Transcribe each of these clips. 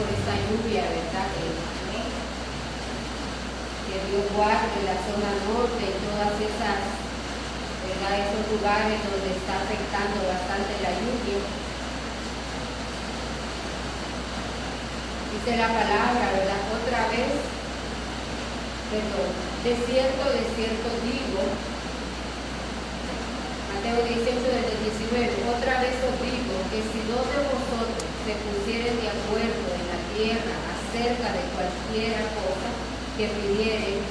por esta lluvia, ¿verdad? Que Dios guarde la zona norte y todas esas, ¿verdad? Esos lugares donde está afectando bastante la lluvia. Dice la palabra, ¿verdad? Otra vez, perdón, de cierto digo, Mateo 18 desde 19, otra vez os digo que si dos de vosotros se pusieren de acuerdo en la tierra acerca de cualquier cosa que pidieren,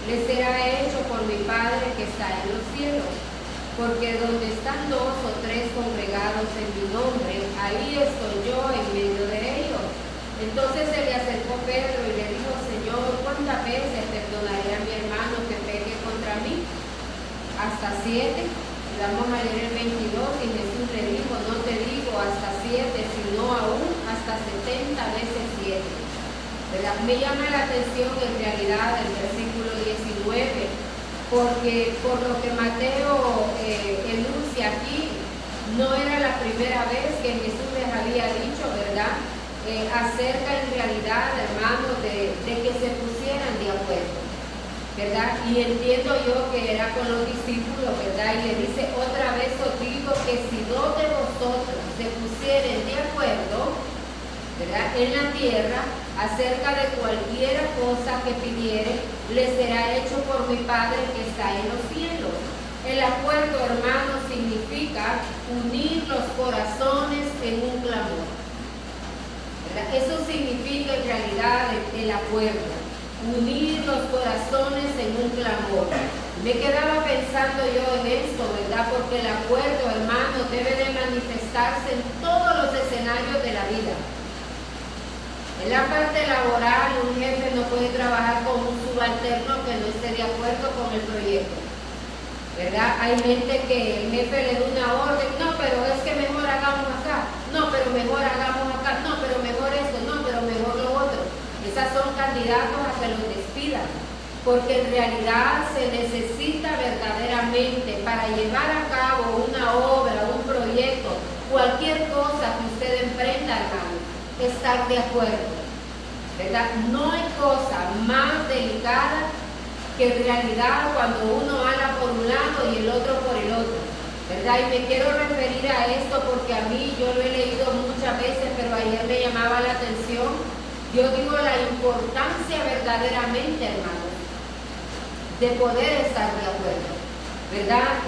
les será hecho por mi Padre que está en los cielos. Porque donde están dos o tres congregados en mi nombre, ahí estoy yo en medio de ellos. Entonces se le acercó Pedro y le dijo, Señor, ¿cuántas veces perdonaré a mi hermano que peque contra mí? ¿Hasta 7? Vamos a leer el 22 y Jesús le dijo, no te digo hasta 7, sino aún hasta 70 veces 7. ¿Verdad? Me llama la atención en realidad el versículo 19, porque por lo que Mateo enuncia aquí, no era la primera vez que Jesús les había dicho, ¿verdad? Acerca en realidad, hermanos, de que se pusieran de acuerdo, ¿verdad? Y entiendo yo que era con los discípulos, ¿verdad? Y le dice, otra vez os digo que si dos de vosotros se pusieren de acuerdo, ¿verdad? En la tierra, acerca de cualquier cosa que pidiere, les será hecho por mi Padre que está en los cielos. El acuerdo, hermanos, significa unir los corazones en un clamor, ¿verdad? Eso significa en realidad el acuerdo, unir los corazones en un clamor. Me quedaba pensando yo en esto, ¿verdad? Porque el acuerdo, hermanos, debe de manifestarse en todos los escenarios de la vida. En la parte laboral, un jefe no puede trabajar con un subalterno que no esté de acuerdo con el proyecto, ¿verdad? Hay gente que el jefe le da una orden, no, pero es que mejor hagamos acá, no, pero mejor hagamos acá, no, pero mejor esto, no, pero mejor lo otro. Esas son candidatos a que los despidan, porque en realidad se necesita verdaderamente para llevar a cabo una obra, un proyecto, cualquier cosa que usted emprenda, hermano, estar de acuerdo, ¿verdad? No hay cosa más delicada que en realidad cuando uno habla por un lado y el otro por el otro, ¿verdad? Y me quiero referir a esto porque a mí yo lo he leído muchas veces, pero ayer me llamaba la atención. Yo digo la importancia verdaderamente, hermanos, de poder estar de acuerdo, ¿verdad?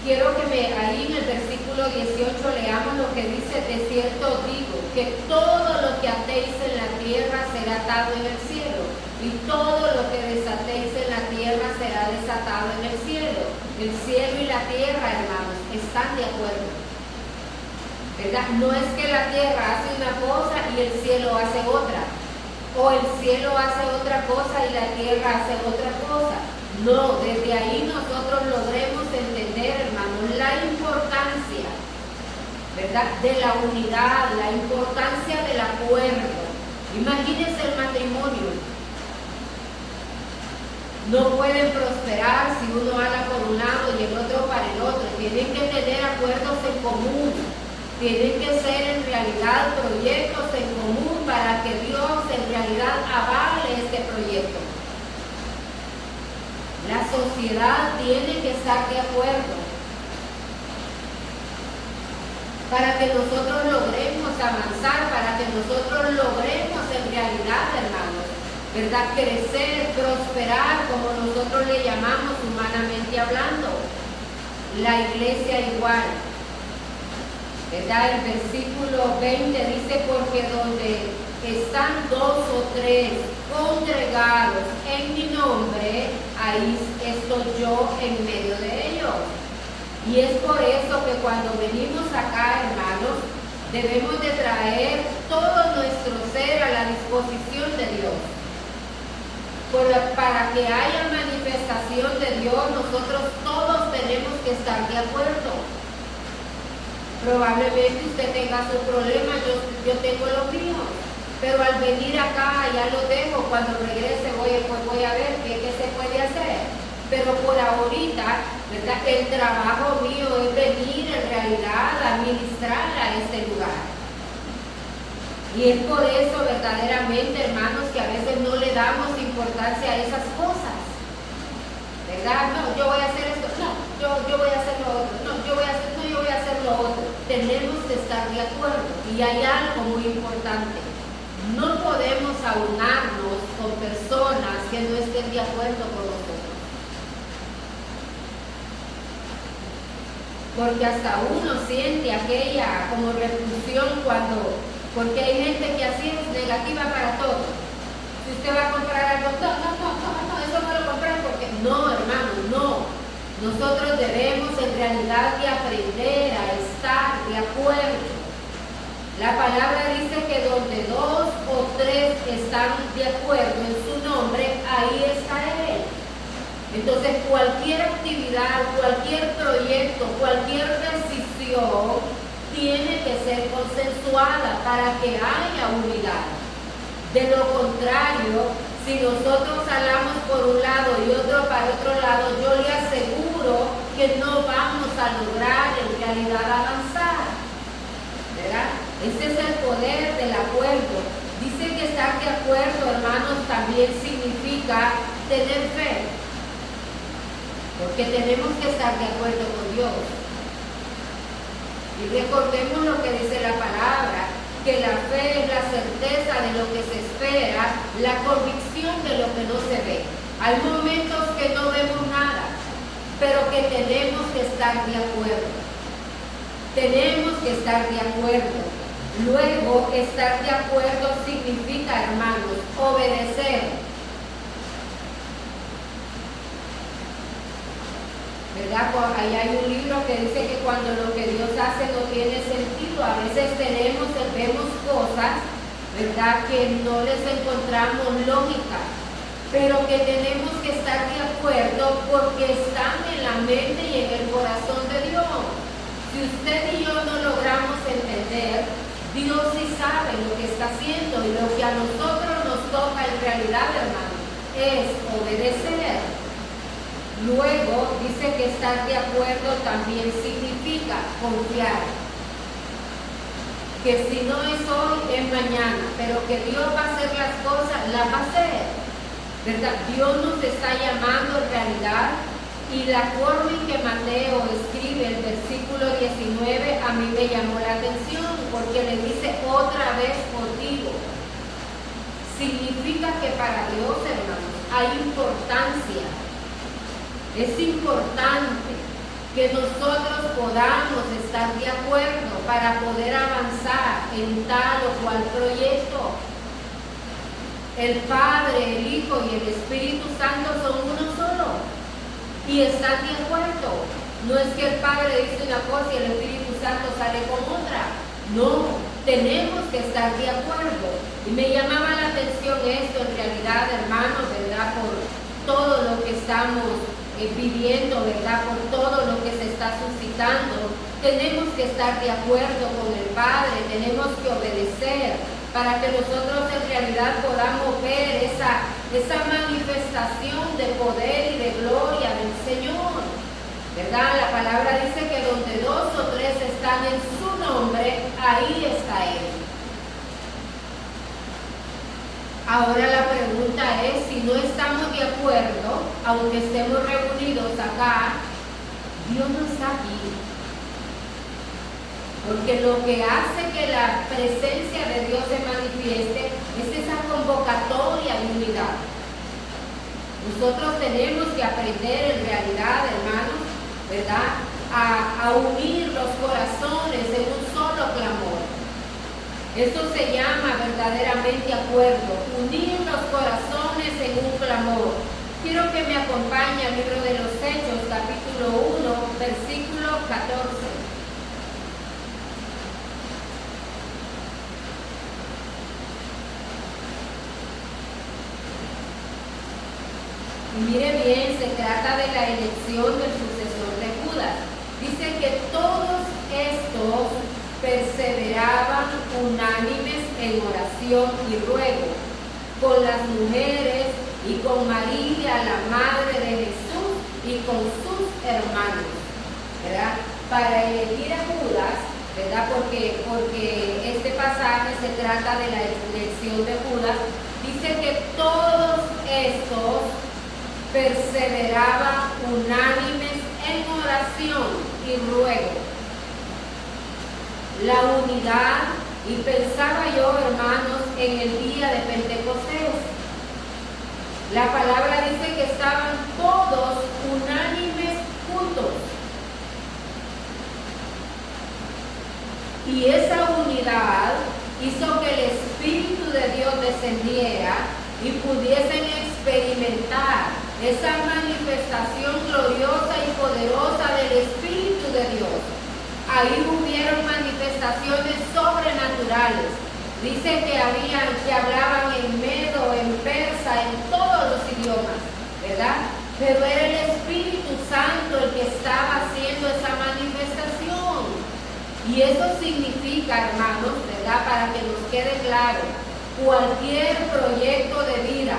Quiero que ahí en el versículo 18 leamos lo que dice, de cierto digo, que todo lo que atéis en la tierra será atado en el cielo, y todo lo que desatéis en la tierra será desatado en el cielo. El cielo y la tierra, hermanos, están de acuerdo, ¿verdad? No es que la tierra hace una cosa y el cielo hace otra, o el cielo hace otra cosa y la tierra hace otra cosa. No, desde ahí nosotros logremos entender, hermanos, la importancia, ¿verdad?, de la unidad, la importancia del acuerdo. Imagínense el matrimonio. No pueden prosperar si uno habla por un lado y el otro para el otro. Tienen que tener acuerdos en común. Tienen que ser en realidad proyectos en común para que Dios en realidad avale este proyecto. La sociedad tiene que estar de acuerdo para que nosotros logremos avanzar, para que nosotros logremos en realidad, hermanos, ¿verdad?, crecer, prosperar, como nosotros le llamamos humanamente hablando. La iglesia igual, ¿verdad? El versículo 20 dice, porque donde están dos o tres congregados en mi nombre, ahí estoy yo en medio de ellos. Y es por eso que cuando venimos acá, hermanos, debemos de traer todo nuestro ser a la disposición de Dios. Para que haya manifestación de Dios, nosotros todos tenemos que estar de acuerdo. Probablemente usted tenga su problema, yo tengo los míos, pero al venir acá ya lo dejo, cuando regrese voy a ver qué se puede hacer. Pero por ahorita, ¿verdad?, el trabajo mío es venir en realidad a ministrar a este lugar. Y es por eso verdaderamente, hermanos, que a veces no le damos importancia a esas cosas. ¿Verdad? No, yo voy a hacer esto, no, yo voy a hacer lo otro, no, yo voy a hacer lo otro. Tenemos que estar de acuerdo. Y hay algo muy importante. No podemos aunarnos con personas que no estén de acuerdo con nosotros. Porque hasta uno siente aquella como repulsión porque hay gente que así es negativa para todo. Si usted va a comprar algo, no, eso no lo compran porque no, hermano, no. Nosotros debemos en realidad de aprender a estar de acuerdo. La palabra dice que donde 2 o 3 están de acuerdo en su nombre, ahí está Él. Entonces cualquier actividad, cualquier proyecto, cualquier decisión tiene que ser consensuada para que haya unidad. De lo contrario, si nosotros hablamos por un lado y otro para otro lado, yo le aseguro que no vamos a lograr en realidad avanzar. ¿Verdad? Ese es el poder del acuerdo. Dice que estar de acuerdo, hermanos, también significa tener fe. Porque tenemos que estar de acuerdo con Dios. Y recordemos lo que dice la palabra, que la fe es la certeza de lo que se espera, la convicción de lo que no se ve. Hay momentos que no vemos nada, pero que tenemos que estar de acuerdo. Tenemos que estar de acuerdo. Luego, estar de acuerdo significa, hermanos, obedecer. ¿Verdad? Ahí hay un libro que dice que cuando lo que Dios hace no tiene sentido, a veces vemos cosas, ¿verdad?, que no les encontramos lógica, pero que tenemos que estar de acuerdo porque están en la mente y en el corazón de Dios. Si usted y yo no logramos entender, Dios sí sabe lo que está haciendo y lo que a nosotros nos toca en realidad, hermano, es obedecer. Luego dice que estar de acuerdo también significa confiar. Que si no es hoy, es mañana, pero que Dios va a hacer las cosas, las va a hacer. ¿Verdad? Dios nos está llamando en realidad, y la forma en que Mateo escribe el versículo 19 a mí me llamó la atención, porque le dice otra vez contigo. Significa que para Dios, hermanos, hay importancia. Es importante que nosotros podamos estar de acuerdo para poder avanzar en tal o cual proyecto. El Padre, el Hijo y el Espíritu Santo son uno solo y están de acuerdo. No es que el Padre dice una cosa y el Espíritu Santo sale con otra. No, tenemos que estar de acuerdo. Y me llamaba la atención esto en realidad, hermanos, ¿verdad? Por todo lo que estamos viviendo, ¿verdad? Por todo lo que se está suscitando, tenemos que estar de acuerdo con el Padre, tenemos que obedecer para que nosotros en realidad podamos ver esa manifestación de poder y de gloria del Señor, ¿verdad? La palabra dice que donde 2 o 3 están en su nombre, ahí está Él. Ahora la pregunta es, si no estamos de acuerdo, aunque estemos reunidos acá, Dios no está aquí. Porque lo que hace que la presencia de Dios se manifieste es esa convocatoria de unidad. Nosotros tenemos que aprender en realidad, hermanos, ¿verdad?, a unir los corazones en un solo clamor. Esto se llama verdaderamente acuerdo, unir los corazones en un clamor. Quiero que me acompañe al libro de los Hechos, capítulo 1, versículo 14. Y mire bien, se trata de la elección del sucesor de Judas. Dice que todos estos perseveraban unánimes en oración y ruego, con las mujeres y con María, la madre de Jesús, y con sus hermanos, ¿verdad? Para elegir a Judas, ¿verdad? Porque este pasaje se trata de la elección de Judas, dice que todos estos perseveraban unánimes en oración y ruego. La unidad, y pensaba yo, hermanos, en el día de Pentecostés. La palabra dice que estaban todos unánimes juntos. Y esa unidad hizo que el Espíritu de Dios descendiera y pudiesen experimentar esa manifestación gloriosa y poderosa del Espíritu de Dios. Ahí hubieron manifestaciones sobrenaturales. Dice que hablaban en medo, en persa, en todos los idiomas, ¿verdad? Pero era el Espíritu Santo el que estaba haciendo esa manifestación. Y eso significa, hermanos, ¿verdad? Para que nos quede claro, cualquier proyecto de vida,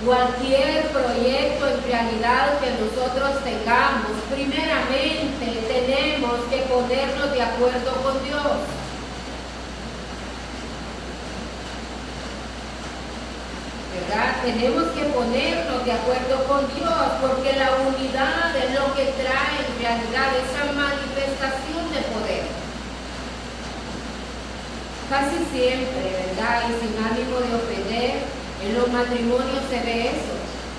cualquier proyecto en realidad que nosotros tengamos, primeramente tenemos que ponernos de acuerdo con Dios. ¿Verdad? Tenemos que ponernos de acuerdo con Dios, porque la unidad es lo que trae en realidad esa manifestación de poder. Casi siempre, ¿verdad? Y sin ánimo de ofender, en los matrimonios se ve eso.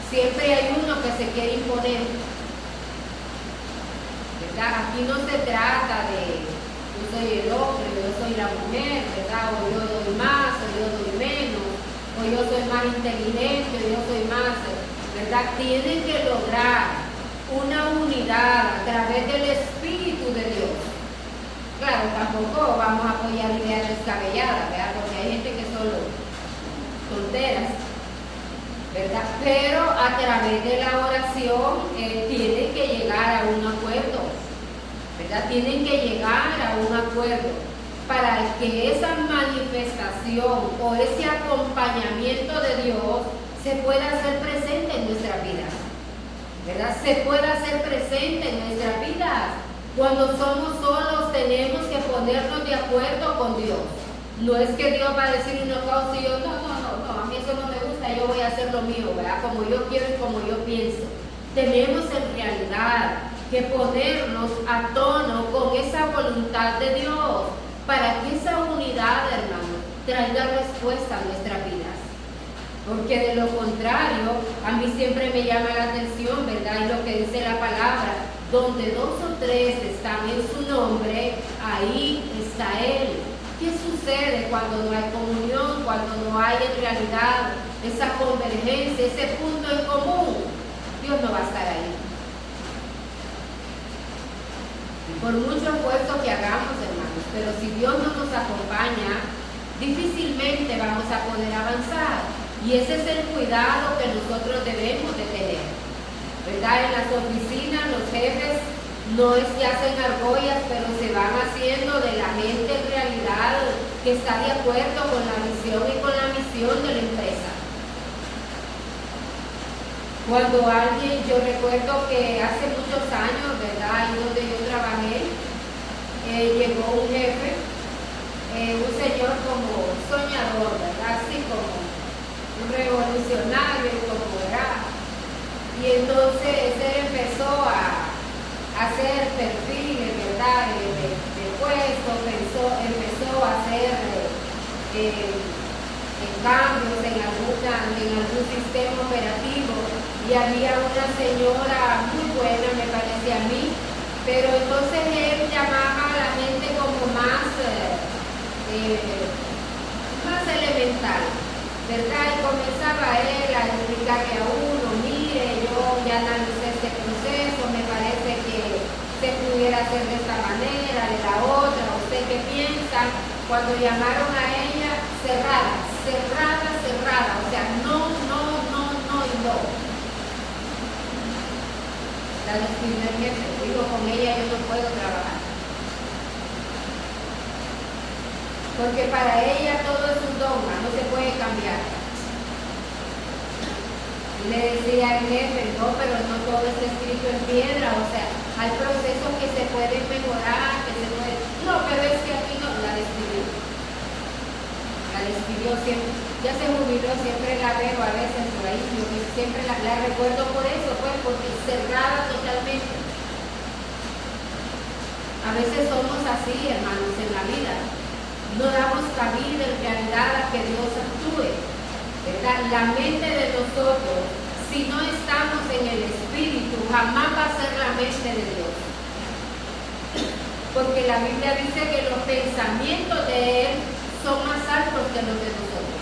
Siempre hay uno que se quiere imponer. ¿Verdad? Aquí no se trata de yo soy el hombre, yo soy la mujer, ¿verdad? O yo doy más, o yo doy menos, o yo soy más inteligente, o yo soy más, ¿verdad? Tienen que lograr una unidad a través del Espíritu de Dios. Claro, tampoco vamos a apoyar ideas descabelladas, ¿verdad? Porque hay gente que solo tonteras, ¿verdad? Pero a través de la oración tienen que llegar a un acuerdo, ¿verdad? Tienen que llegar a un acuerdo para que esa manifestación o ese acompañamiento de Dios se pueda hacer presente en nuestras vidas, ¿verdad? Se pueda hacer presente en nuestras vidas. Cuando somos solos tenemos que ponernos de acuerdo con Dios. No es que Dios va a decir una cosa y yo, no, a mí eso no me gusta, yo voy a hacer lo mío, ¿verdad? Como yo quiero y como yo pienso. Tenemos en realidad que ponernos a tono con esa voluntad de Dios para que esa unidad, hermano, traiga respuesta a nuestras vidas. Porque de lo contrario, a mí siempre me llama la atención, ¿verdad? Y lo que dice la palabra, donde 2 o 3 están en su nombre, ahí está Él. ¿Qué sucede cuando no hay comunión, cuando no hay en realidad esa convergencia, ese punto en común? Dios no va a estar ahí. Por mucho esfuerzo que hagamos, hermanos, pero si Dios no nos acompaña, difícilmente vamos a poder avanzar. Y ese es el cuidado que nosotros debemos de tener, ¿verdad? En las oficinas los jefes no es que hacen argollas, pero se van haciendo de la gente en realidad que está de acuerdo con la visión y con la misión de la empresa. Cuando alguien, yo recuerdo que hace muchos años, ¿verdad? Ahí donde yo trabajé, llegó un jefe, un señor como soñador, ¿verdad? Así como un revolucionario, como era. Y entonces él empezó a hacer perfiles, ¿verdad? De puestos, empezó a hacer cambios en algún sistema operativo. Y había una señora muy buena, me parece a mí, pero entonces él llamaba a la gente como más elemental, ¿verdad? Y comenzaba él a explicarle a uno, mire, yo ya analicé este proceso, me parece que se pudiera hacer de esta manera, de la otra, ¿usted qué piensa? Cuando llamaron a ella, cerrada, o sea, no y no. La despidió el jefe, digo, con ella yo no puedo trabajar. Porque para ella todo es un dogma, no se puede cambiar. Le decía el jefe, no, pero no todo está escrito en piedra, o sea, hay procesos que se pueden mejorar, que se pueden... No, pero es que aquí no, la despidió. jubiló, siempre, ya se jubiló, siempre la veo a veces por ahí, yo siempre la recuerdo por eso, pues, porque cerrada totalmente. A veces somos así, hermanos, en la vida. No damos cabida en realidad a que Dios actúe, ¿verdad? La mente de nosotros, si no estamos en el Espíritu, jamás va a ser la mente de Dios. Porque la Biblia dice que los pensamientos de Él son más altos que los de nosotros.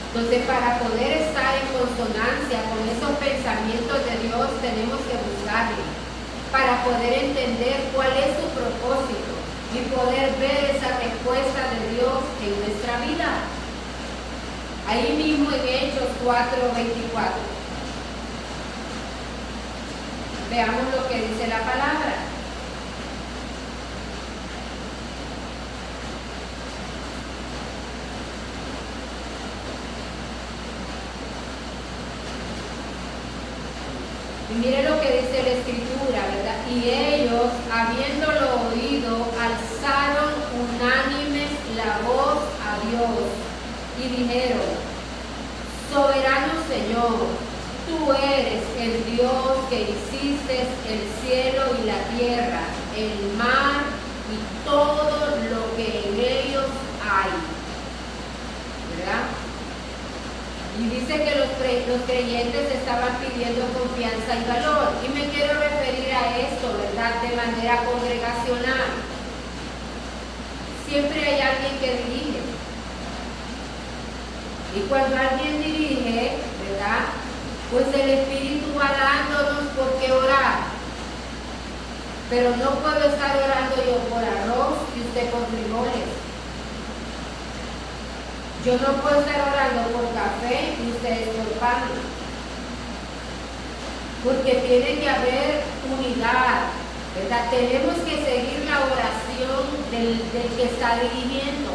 Entonces, para poder estar en consonancia con esos pensamientos de Dios, tenemos que buscarle, para poder entender cuál es su propósito y poder ver esa respuesta de Dios en nuestra vida. Ahí mismo en Hechos 4:24. Veamos lo que dice la palabra. Y mire lo que dice la Escritura, ¿verdad? Y ellos, habiéndolo oído, alzaron unánimes la voz a Dios y dijeron: Soberano Señor, tú eres el Dios que hiciste el cielo y la tierra, el mar y todo lo que en ellos hay. ¿Verdad? Y dice que los creyentes estaban pidiendo confianza y valor. Y me quiero referir a esto, ¿verdad? De manera congregacional. Siempre hay alguien que dirige. Y cuando alguien dirige, ¿verdad? Pues el Espíritu va dándonos por qué orar. Pero no puedo estar orando yo por arroz y usted por frijoles. Yo no puedo estar orando por café y ustedes por pan. Porque tiene que haber unidad, ¿verdad? Tenemos que seguir la oración del que está dirigiendo,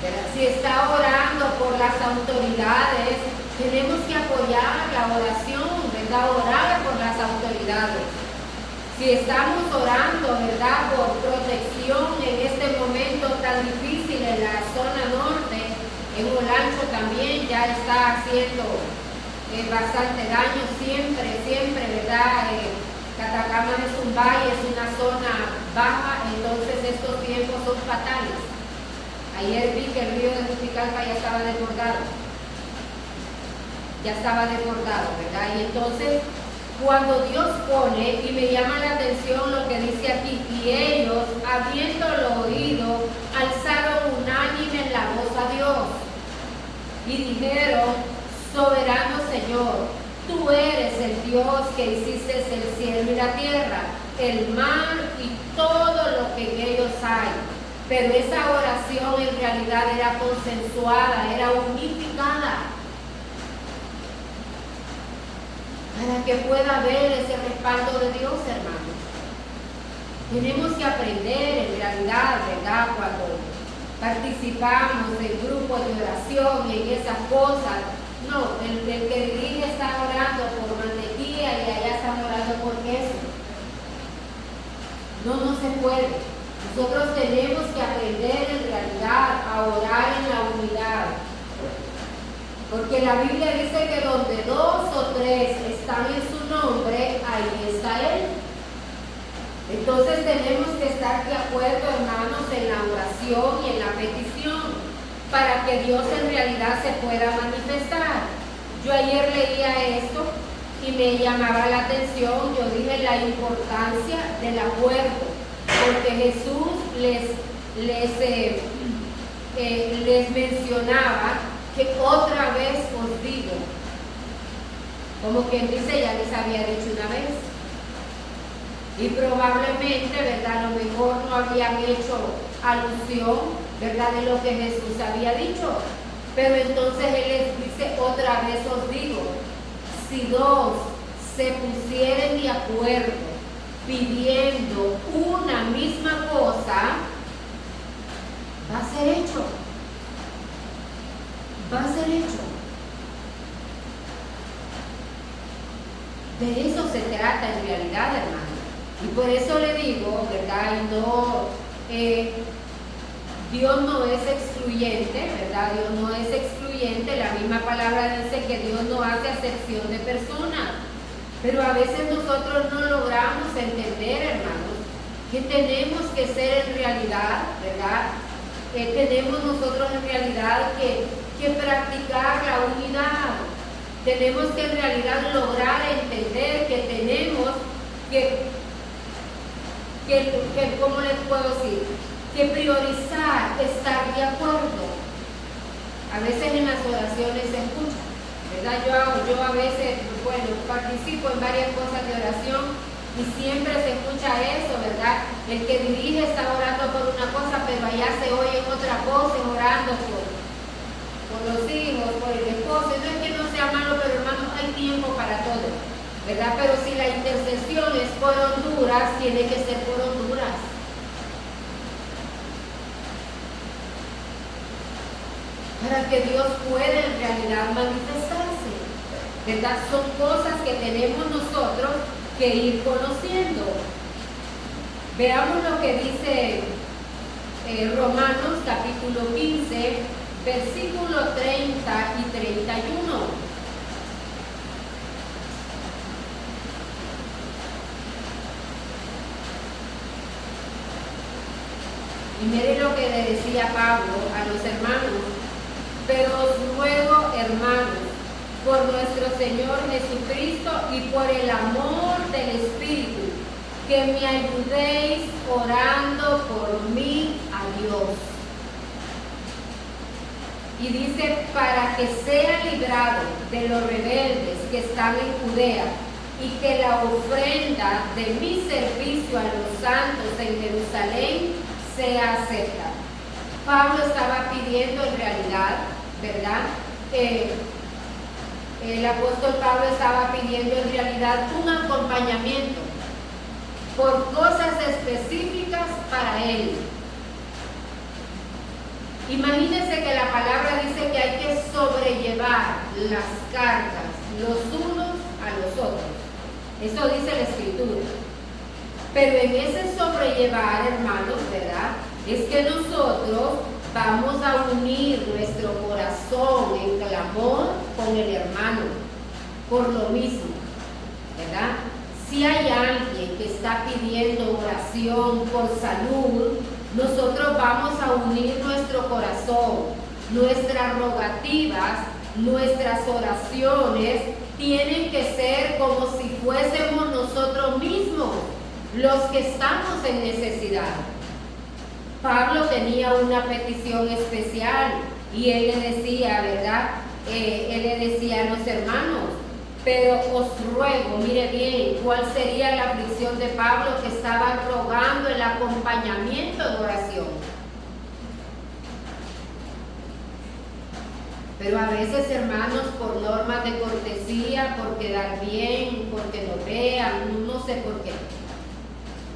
¿verdad? Si está orando por las autoridades, tenemos que apoyar la oración, ¿verdad? Orar por las autoridades. Si estamos orando, ¿verdad? Por protección en este momento tan difícil en la zona norte, en Olancho también ya está haciendo bastante daño siempre, ¿verdad? Catacamas es un valle, es una zona baja, entonces estos tiempos son fatales. Ayer vi que el río de Juticalpa ya estaba desbordado, ¿verdad? Y entonces, cuando Dios pone, y me llama la atención lo que dice aquí, y ellos, habiéndolo oído, alzaron unánime la voz a Dios, y dijeron: Soberano Señor, tú eres el Dios que hiciste el cielo y la tierra, el mar y todo lo que en ellos hay. Pero esa oración en realidad era consensuada, era unificada, para que pueda haber ese respaldo de Dios, hermanos. Tenemos que aprender en realidad, ¿verdad? Cuando participamos en grupos de oración y en esas cosas, no, el que dirige está orando por mantequilla y allá están orando por queso. No se puede. Nosotros tenemos que aprender en realidad a orar en la unidad. Porque la Biblia dice que donde 2 o 3 están en su nombre, ahí está Él. Entonces tenemos que estar de acuerdo, hermanos, en la oración y en la petición, para que Dios en realidad se pueda manifestar. Yo ayer leía esto y me llamaba la atención. Yo dije la importancia del acuerdo, porque Jesús les mencionaba que otra vez os digo, como quien dice, ya les había dicho una vez. Y probablemente, ¿verdad? A lo mejor no habían hecho alusión, ¿verdad? De lo que Jesús había dicho. Pero entonces Él les dice: otra vez os digo, si 2 se pusieren de acuerdo pidiendo una misma cosa, va a ser hecho. Va a ser hecho. De eso se trata en realidad, hermano. Y por eso le digo, ¿verdad? Y no, Dios no es excluyente, ¿verdad? Dios no es excluyente. La misma palabra dice que Dios no hace acepción de personas. Pero a veces nosotros no logramos entender, hermanos, que tenemos que ser en realidad, ¿verdad? Tenemos nosotros en realidad que practicar la unidad. Tenemos que en realidad lograr entender que tenemos que ¿cómo les puedo decir? Que priorizar, estar de acuerdo. A veces en las oraciones se escucha, ¿verdad? Yo a veces, bueno, participo en varias cosas de oración y siempre se escucha eso, ¿verdad? El que dirige está orando por una cosa, pero allá se oyen otra cosa, orando por los hijos, por el esposo. No es que no sea malo, pero hermanos, hay tiempo para todo, ¿verdad? Pero si la intercesión es por Honduras, tiene que ser por Honduras. Para que Dios pueda en realidad manifestarse, ¿verdad? Son cosas que tenemos nosotros que ir conociendo. Veamos lo que dice Romanos capítulo 15, versículo 30 y 31. Y miren lo que le decía Pablo a los hermanos: pero os ruego, hermanos, por nuestro Señor Jesucristo y por el amor del Espíritu, que me ayudéis orando por mí a Dios. Y dice, para que sea librado de los rebeldes que están en Judea, y que la ofrenda de mi servicio a los santos en Jerusalén sea acepta. Pablo estaba pidiendo en realidad, ¿verdad? El apóstol Pablo estaba pidiendo en realidad un acompañamiento por cosas específicas para él. Imagínense que la palabra dice que hay que sobrellevar las cargas los unos a los otros. Eso dice la Escritura. Pero en ese sobrellevar, hermanos, ¿verdad? Es que nosotros vamos a unir nuestro corazón en clamor con el hermano por lo mismo, ¿verdad? Si hay alguien que está pidiendo oración por salud, nosotros vamos a unir nuestro corazón. Nuestras rogativas, nuestras oraciones tienen que ser como si fuésemos nosotros mismos los que estamos en necesidad. Pablo tenía una petición especial y él le decía, ¿verdad? Él le decía a los hermanos, pero os ruego, mire bien, cuál sería la aflicción de Pablo, que estaba rogando el acompañamiento de oración. Pero a veces, hermanos, por normas de cortesía, por quedar bien, porque nos vean, no sé por qué,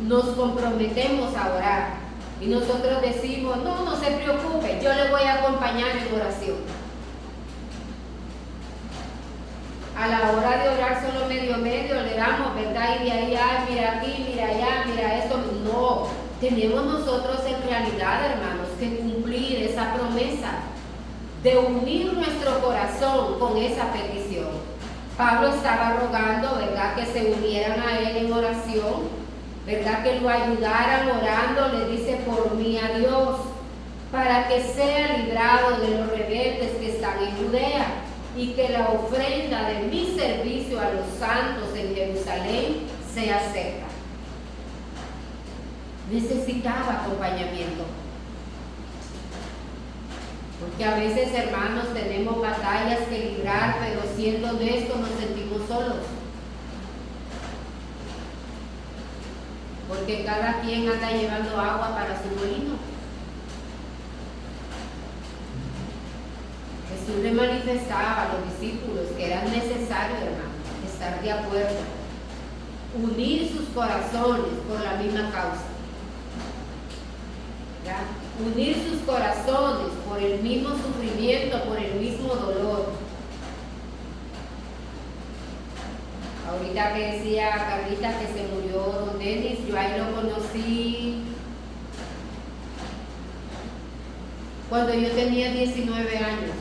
nos comprometemos a orar. Y nosotros decimos, no se preocupe, yo le voy a acompañar en oración. A la hora de orar solo medio le damos, ¿verdad? Y de ahí, mira aquí, mira allá, mira esto. No, tenemos nosotros en realidad, hermanos, que cumplir esa promesa de unir nuestro corazón con esa petición. Pablo estaba rogando, ¿verdad?, que se unieran a él en oración, ¿verdad?, que lo ayudaran orando, le dice, por mí a Dios, para que sea librado de los rebeldes que están en Judea, y que la ofrenda de mi servicio a los santos en Jerusalén sea acepta. Necesitaba acompañamiento. Porque a veces, hermanos, tenemos batallas que librar, pero siendo honestos nos sentimos solos. Porque cada quien anda llevando agua para su molino. Jesús le manifestaba a los discípulos que era necesario, hermanos, estar de acuerdo, unir sus corazones por la misma causa, ¿verdad? Unir sus corazones por el mismo sufrimiento, por el mismo dolor. Ahorita que decía Carlita que se murió don Denis, yo ahí lo conocí cuando yo tenía 19 años.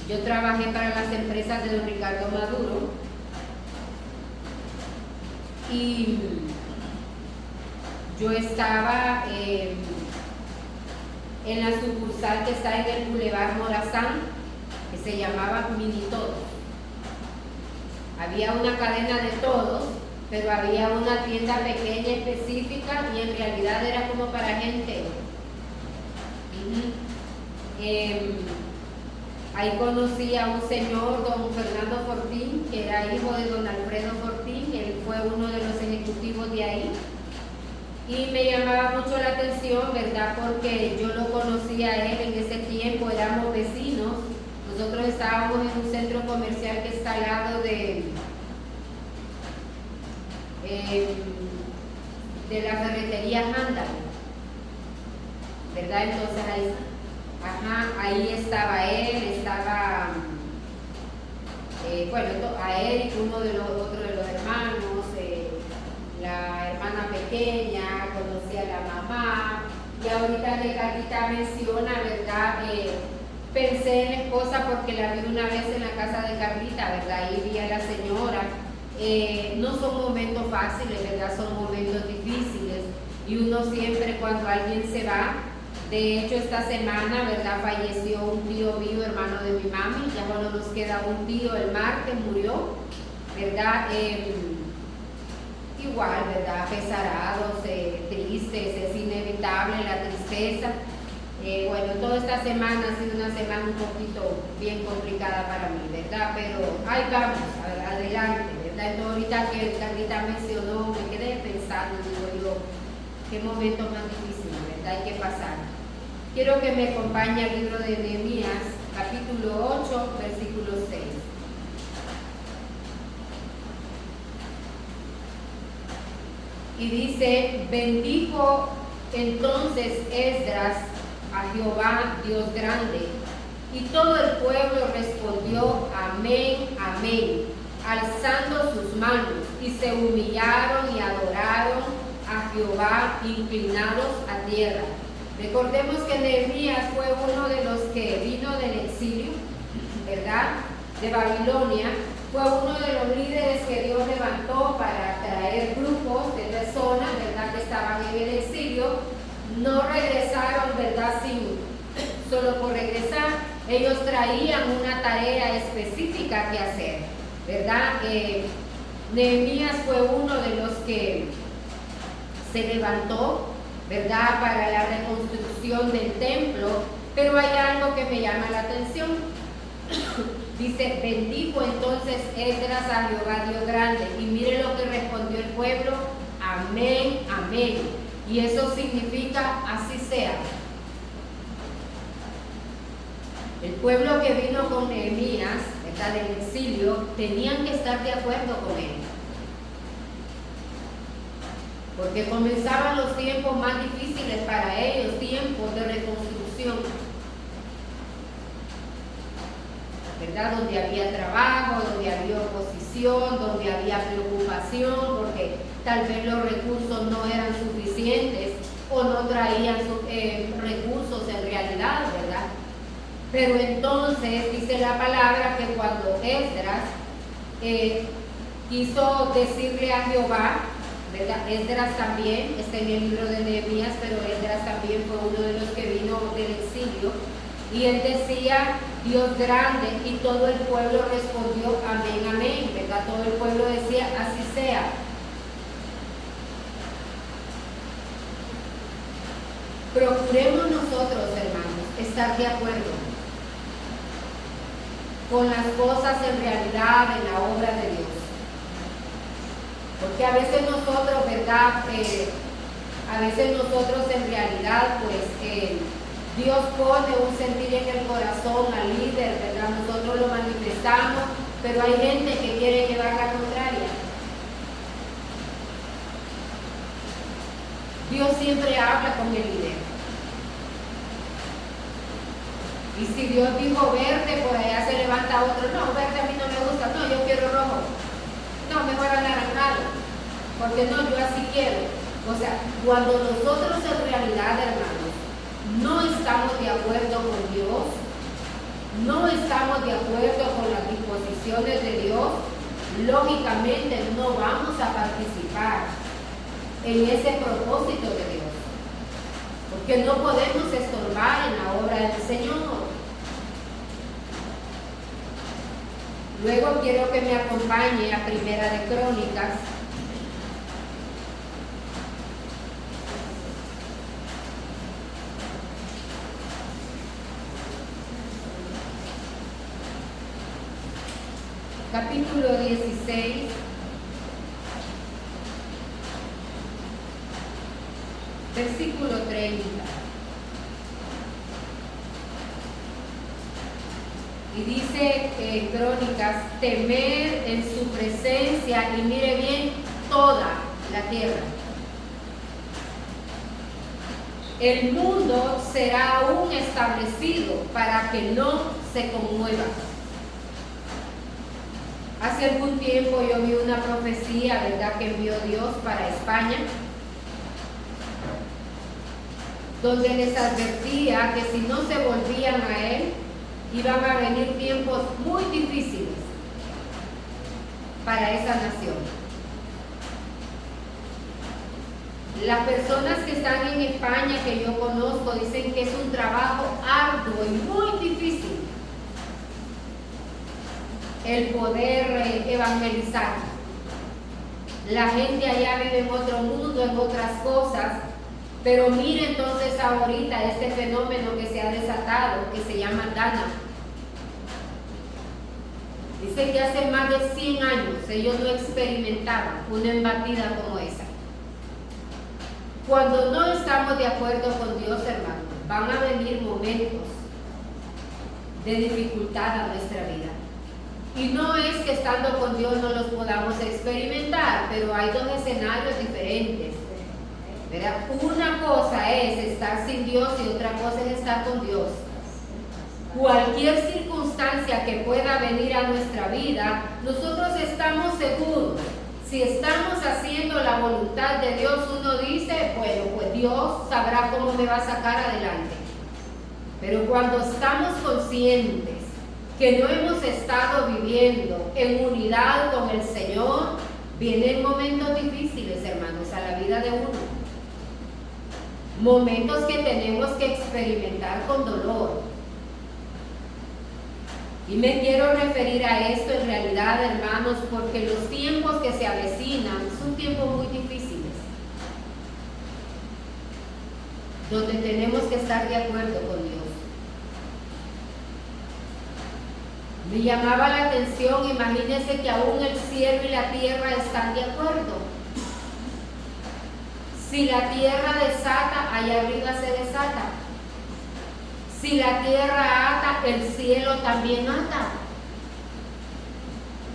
Yo trabajé para las empresas de don Ricardo Maduro y yo estaba en la sucursal que está en el Boulevard Morazán, que se llamaba Mini Todos. Había una cadena de todos, pero había una tienda pequeña específica y en realidad era como para gente. Ahí conocí a un señor, don Fernando Fortín, que era hijo de don Alfredo Fortín. Él fue uno de los ejecutivos de ahí. Y me llamaba mucho la atención, ¿verdad? Porque yo lo conocía a él en ese tiempo, éramos vecinos. Nosotros estábamos en un centro comercial que está al lado de la ferretería Handal, ¿verdad? Entonces ahí estaba él, estaba a Eric, otro de los hermanos, la hermana pequeña, conocí a la mamá, y ahorita que Carlita menciona, ¿verdad? Pensé en la esposa porque la vi una vez en la casa de Carlita, ¿verdad? Ahí vi a la señora. No son momentos fáciles, ¿verdad? Son momentos difíciles, y uno siempre, cuando alguien se va, de hecho esta semana, ¿verdad? Falleció un tío mío, hermano de mi mami, ya cuando nos queda un tío, el martes murió, ¿verdad? Igual, ¿verdad? Pesarados, tristes, es inevitable la tristeza. Bueno, toda esta semana ha sido una semana un poquito bien complicada para mí, ¿verdad? Pero ahí vamos, adelante, ¿verdad? Entonces, ahorita que Carlita mencionó, me quedé pensando, digo yo, qué momento más difícil, ¿verdad? Hay que pasar. Quiero que me acompañe al libro de Nehemías, capítulo 8, versículo 6. Y dice: bendijo entonces Esdras a Jehová Dios grande, y todo el pueblo respondió amén, amén, alzando sus manos, y se humillaron y adoraron a Jehová, inclinados a tierra. Recordemos que Nehemías fue uno de los que vino del exilio, ¿verdad?, de Babilonia. Fue uno de los líderes que Dios levantó para traer grupos de personas, ¿verdad?, que estaban en el exilio. No regresaron, ¿verdad?, solo por regresar. Ellos traían una tarea específica que hacer, ¿verdad? Nehemías fue uno de los que se levantó, ¿verdad?, para la reconstrucción del templo. Pero hay algo que me llama la atención. Dice: bendijo entonces Esdras a Jehová Dios grande. Y mire lo que respondió el pueblo: amén, amén. Y eso significa así sea. El pueblo que vino con Nehemías, ¿verdad?, del exilio, tenían que estar de acuerdo con él. Porque comenzaban los tiempos más difíciles para ellos, tiempos de reconstrucción, ¿verdad? Donde había trabajo, donde había oposición, donde había preocupación, porque tal vez los recursos no eran suficientes o no traían recursos en realidad, ¿verdad? Pero entonces dice la palabra que cuando Esdras quiso decirle a Jehová, ¿verdad? Esdras también está en el libro de Nehemías, pero Esdras también fue uno de los que vino del exilio. Y él decía: Dios grande, y todo el pueblo respondió amén, amén, ¿verdad? Todo el pueblo decía: así sea. Procuremos nosotros, hermanos, estar de acuerdo con las cosas en realidad, en la obra de Dios. Porque a veces nosotros, ¿verdad? A veces nosotros en realidad, pues, Dios pone un sentir en el corazón al líder, ¿verdad? Nosotros lo manifestamos, pero hay gente que quiere llevar la contraria. Dios siempre habla con el líder. Y si Dios dijo verde, por allá se levanta otro: no, verde a mí no me gusta, no, yo quiero rojo, no, mejor anaranjado, porque no, yo así quiero. O sea, cuando nosotros en realidad, hermanos, no estamos de acuerdo con Dios, no estamos de acuerdo con las disposiciones de Dios, lógicamente no vamos a participar en ese propósito de Dios, porque no podemos estorbar en la obra del Señor. Luego quiero que me acompañe a Primera de Crónicas, capítulo 16, versículo 30. Y dice Crónicas, temer en su presencia, y mire bien, toda la tierra. El mundo será aún establecido para que no se conmueva. Hace algún tiempo yo vi una profecía, ¿verdad?, que envió Dios para España, donde les advertía que si no se volvían a Él, iban a venir tiempos muy difíciles para esa nación. Las personas que están en España, que yo conozco, dicen que es un trabajo arduo y muy difícil el poder evangelizar. La gente allá vive en otro mundo, en otras cosas, pero mire entonces ahorita este fenómeno que se ha desatado, que se llama Dana. Dice que hace más de 100 años ellos no experimentaban una embatida como esa. Cuando no estamos de acuerdo con Dios, hermanos, van a venir momentos de dificultad a nuestra vida. Y no es que estando con Dios no los podamos experimentar, pero hay dos escenarios diferentes, ¿verdad? Una cosa es estar sin Dios y otra cosa es estar con Dios. Cualquier circunstancia que pueda venir a nuestra vida, nosotros estamos seguros. Si estamos haciendo la voluntad de Dios, uno dice, bueno, pues Dios sabrá cómo me va a sacar adelante. Pero cuando estamos conscientes que no hemos estado viviendo en unidad con el Señor, vienen momentos difíciles, hermanos, a la vida de uno. Momentos que tenemos que experimentar con dolor. Y me quiero referir a esto en realidad, hermanos, porque los tiempos que se avecinan son tiempos muy difíciles, donde tenemos que estar de acuerdo con Dios. Me llamaba la atención, imagínense que aún el cielo y la tierra están de acuerdo. Si la tierra desata, allá arriba se desata. Si la tierra ata, el cielo también ata.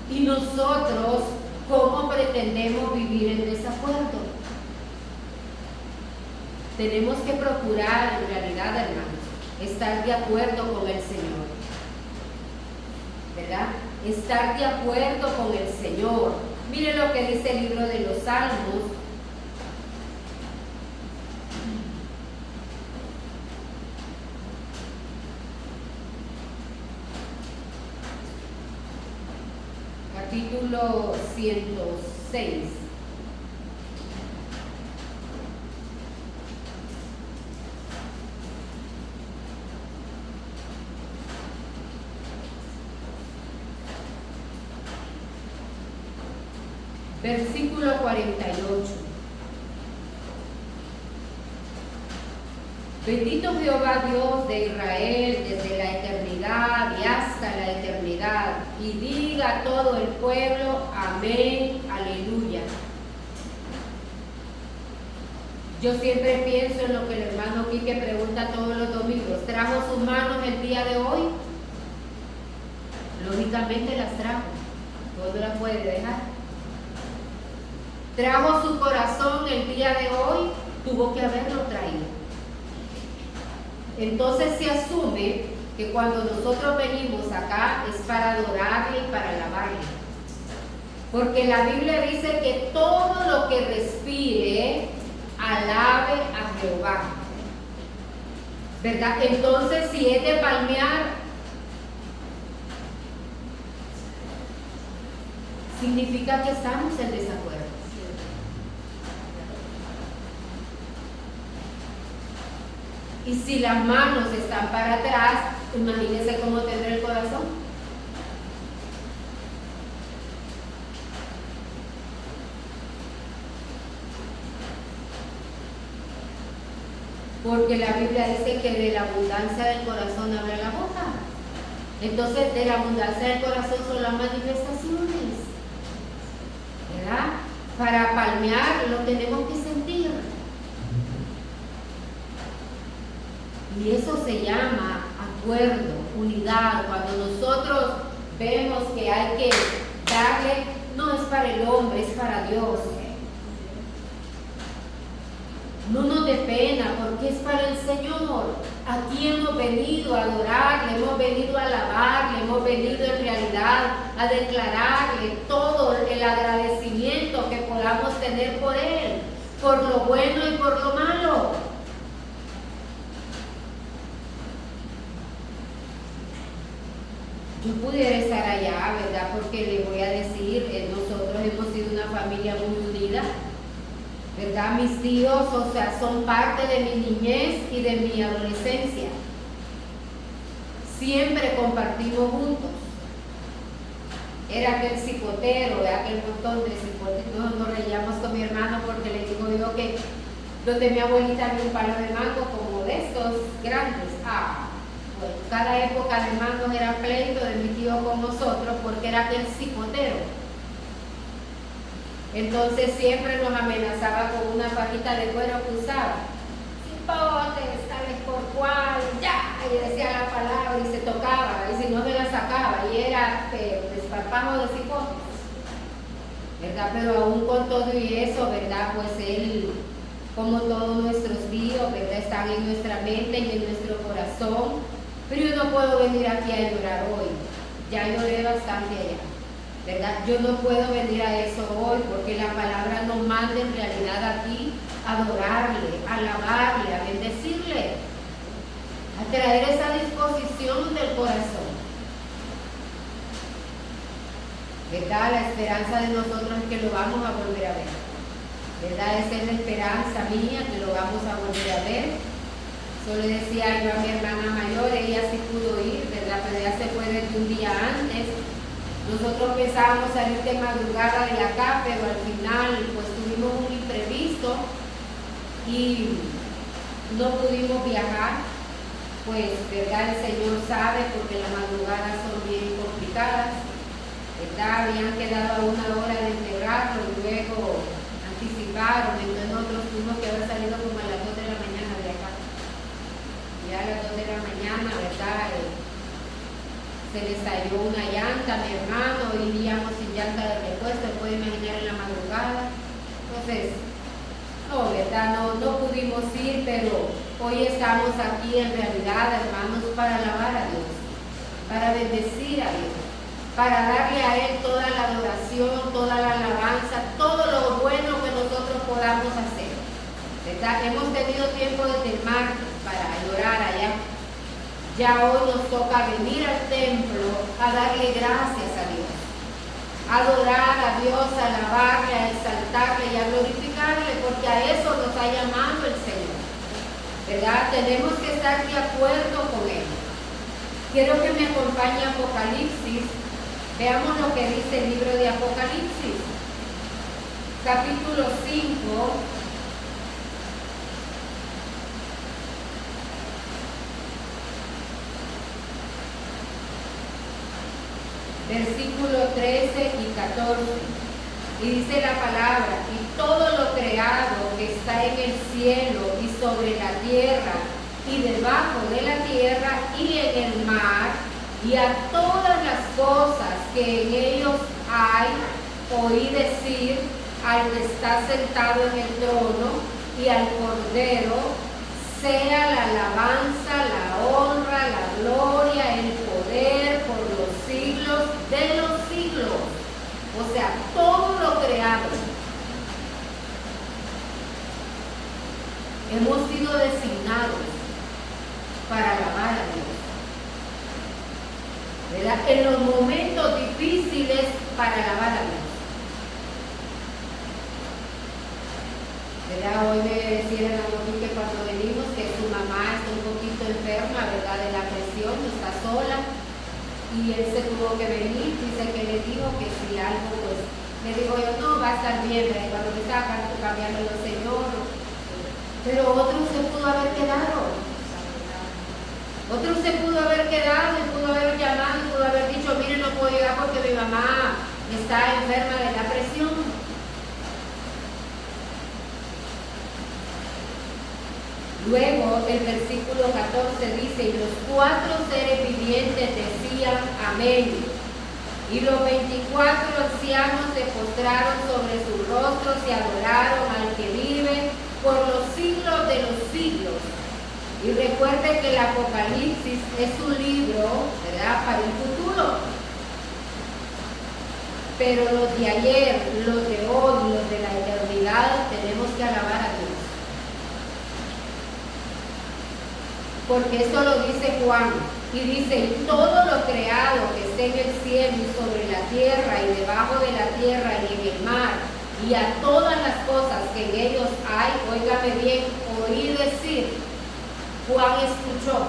Y nosotros, ¿cómo pretendemos vivir en desacuerdo? Tenemos que procurar, en realidad, hermanos, estar de acuerdo con el Señor, ¿verdad? Estar de acuerdo con el Señor. Mire lo que dice el libro de los Salmos. Capítulo 106. Versículo 48. Bendito Jehová Dios de Israel desde la eternidad y hasta la eternidad. Y diga todo el pueblo, amén, aleluya. Yo siempre pienso en lo que el hermano Quique pregunta todos los domingos. ¿Trajo sus manos el día de hoy? Lógicamente las trajo. ¿Dónde las puede dejar? ¿Trajo su corazón el día de hoy? Tuvo que haberlo traído. Entonces se asume que cuando nosotros venimos acá es para adorarle y para alabarle. Porque la Biblia dice que todo lo que respire, alabe a Jehová. ¿verdad? Entonces, si es de palmear, significa que estamos en desacuerdo. Y si las manos están para atrás, imagínense cómo tendrá el corazón. Porque la Biblia dice que de la abundancia del corazón habla la boca. Entonces, de la abundancia del corazón son las manifestaciones, ¿verdad? Para palmear lo tenemos que sentir. Y eso se llama acuerdo, unidad. Cuando nosotros vemos que hay que darle, no es para el hombre, es para Dios. No nos dé pena, porque es para el Señor. Aquí hemos venido a adorarle, hemos venido a alabarle, hemos venido en realidad a declararle todo el agradecimiento que podamos tener por Él, por lo bueno y por lo malo. Yo pudiera estar allá, ¿verdad? Porque le voy a decir, nosotros hemos sido una familia muy unida, ¿verdad? Mis tíos, o sea, son parte de mi niñez y de mi adolescencia. Siempre compartimos juntos. Era aquel cipotero, aquel montón de cipoteros. Nos reíamos con mi hermano porque le digo yo que donde mi abuelita había un palo de mango como de estos grandes. Bueno, cada época de mangos era pleito de mi tío con nosotros porque era aquel cipotero. Entonces siempre nos amenazaba con una fajita de cuero que usaba. Cipotes, tales por cual, ya, y decía la palabra y se tocaba, y si no se la sacaba, y era desparpajo de cipotes, ¿verdad? Pero aún con todo y eso, ¿verdad? Pues él, como todos nuestros tíos, ¿verdad? Están en nuestra mente y en nuestro corazón, pero yo no puedo venir aquí a llorar hoy, ya lloré bastante allá. ¿Verdad? Yo no puedo venir a eso hoy porque la palabra nos manda en realidad aquí a adorarle, a alabarle, a bendecirle, a traer esa disposición del corazón. ¿Verdad? La esperanza de nosotros es que lo vamos a volver a ver. ¿Verdad? Esa es la esperanza mía, que lo vamos a volver a ver. Solo le decía yo a mi hermana mayor, ella sí pudo ir, ¿verdad? Pero ella se fue desde un día antes. Nosotros pensábamos salir de madrugada de acá, pero al final pues tuvimos un imprevisto y no pudimos viajar. Pues, ¿verdad? El Señor sabe, porque las madrugadas son bien complicadas, ¿verdad? Habían quedado a 1 hora de enterrarlo y luego anticiparon, entonces nosotros tuvimos que haber salido como a las 2 de la mañana de acá. Ya a las 2 de la mañana, ¿verdad? Se le estalló una llanta a mi hermano, iríamos sin llanta de repuesto, puede imaginar en la madrugada. Entonces, no, ¿verdad? No pudimos ir, pero hoy estamos aquí en realidad, hermanos, para alabar a Dios, para bendecir a Dios, para darle a Él toda la adoración, toda la alabanza, todo lo bueno que nosotros podamos hacer, ¿verdad? Hemos tenido tiempo desde el martes para llorar allá. Ya hoy nos toca venir al templo a darle gracias a Dios, a adorar a Dios, a alabarle, a exaltarle y a glorificarle, porque a eso nos ha llamado el Señor, ¿verdad? Tenemos que estar de acuerdo con Él. Quiero que me acompañe a Apocalipsis. Veamos lo que dice el libro de Apocalipsis, capítulo 5. Versículo 13 y 14, y dice la palabra: y todo lo creado que está en el cielo y sobre la tierra y debajo de la tierra y en el mar, y a todas las cosas que en ellos hay, oí decir al que está sentado en el trono y al Cordero, sea la alabanza, la honra, la gloria, el poder por los siglos de los siglos. O sea, todo lo creado. Hemos sido designados para alabar a Dios. ¿Verdad? En los momentos difíciles para alabar a Dios. ¿Verdad? Hoy me decía la mujer que cuando venimos que su mamá está un poquito enferma, ¿verdad? De la presión, está sola. Y él se tuvo que venir, dice que le dijo que si algo, pues, le digo yo, no, va a estar bien, ¿verdad? Cuando me estaba cambiando el Señor. Pero otro se pudo haber quedado. Otro se pudo haber quedado y pudo haber llamado y pudo haber dicho, mire, no puedo llegar porque mi mamá está enferma de la presión. Luego el versículo 14 dice, y los 4 seres vivientes decían amén. Y los 24 ancianos se postraron sobre sus rostros y adoraron al que vive por los siglos de los siglos. Y recuerden que el Apocalipsis es un libro, ¿verdad?, para el futuro. Pero los de ayer, los de hoy, los de la eternidad, tenemos que alabar a Dios. Porque esto lo dice Juan, y dice, y todo lo creado que esté en el cielo y sobre la tierra y debajo de la tierra y en el mar, y a todas las cosas que en ellos hay, óigame bien, oí decir, Juan escuchó,